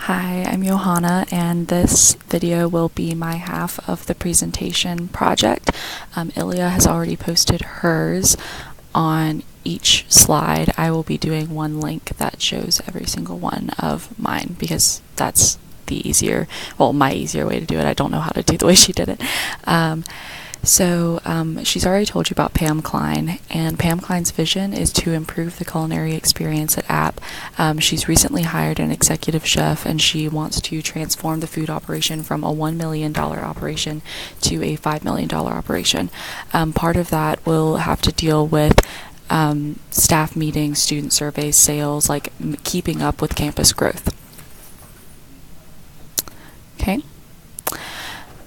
Hi, I'm Johanna, and this video will be my half of the presentation project. Ilya has already posted hers on each slide. I will be doing one link that shows every single one of mine because that's the easier, well, my easier way to do it. I don't know how to do the way she did it. She's already told you about Pam Klein, and Pam Klein's vision is to improve the culinary experience at App. She's recently hired an executive chef, and she wants to transform the food operation from a $1 million operation to a $5 million operation. Part of that will have to deal with staff meetings, student surveys, sales, like keeping up with campus growth. Okay.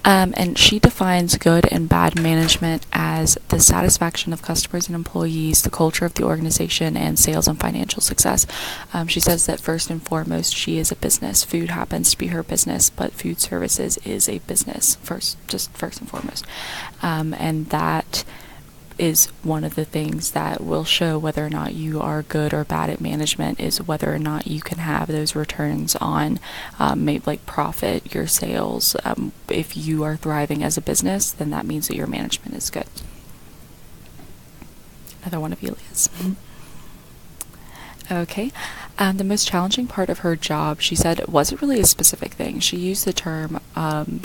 And she defines good and bad management as the satisfaction of customers and employees, the culture of the organization, and sales and financial success. She says that first and foremost, she is a business. Food happens to be her business, but food services is a business first and foremost. And that is one of the things that will show whether or not you are good or bad at management, is whether or not you can have those returns on maybe like profit, your sales. If you are thriving as a business, then that means that your management is good. Another one of Elia's. Okay. The most challenging part of her job, she said, wasn't really a specific thing. She used the term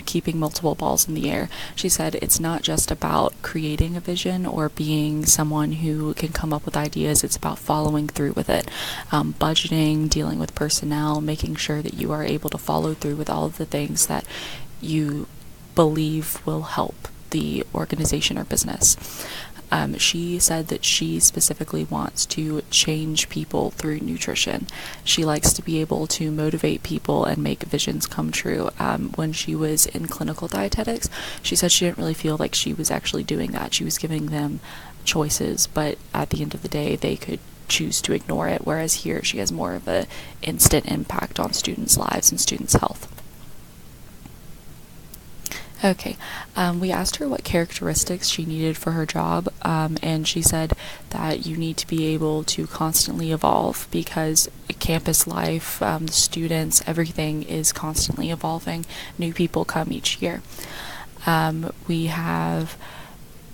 keeping multiple balls in the air. She said it's not just about creating a vision or being someone who can come up with ideas. It's about following through with it. Budgeting, dealing with personnel, making sure that you are able to follow through with all of the things that you believe will help the organization or business. She said that she specifically wants to change people through nutrition. She likes to be able to motivate people and make visions come true. When she was in clinical dietetics, she said she didn't really feel like she was actually doing that. She was giving them choices, but at the end of the day, they could choose to ignore it, whereas here she has more of an instant impact on students' lives and students' health. Okay, we asked her what characteristics she needed for her job, and she said that you need to be able to constantly evolve because campus life, the students, everything is constantly evolving. New people come each year. We have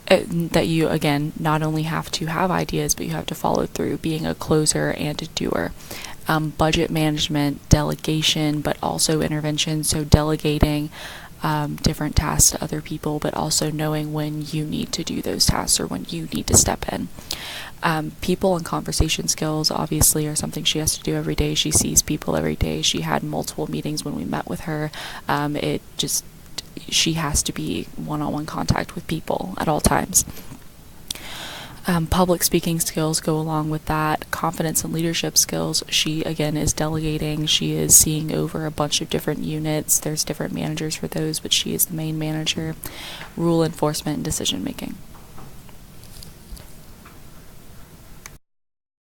that you, again, not only have to have ideas, but you have to follow through, being a closer and a doer. Budget management, delegation, but also intervention, so delegating different tasks to other people, but also knowing when you need to do those tasks or when you need to step in. People and conversation skills obviously are something she has to do every day. She sees people every day. She had multiple meetings when we met with her. She has to be one-on-one contact with people at all times. Public speaking skills go along with that. Confidence and leadership skills. She, again, is delegating. She is seeing over a bunch of different units. There's different managers for those, but she is the main manager. Rule enforcement and decision making.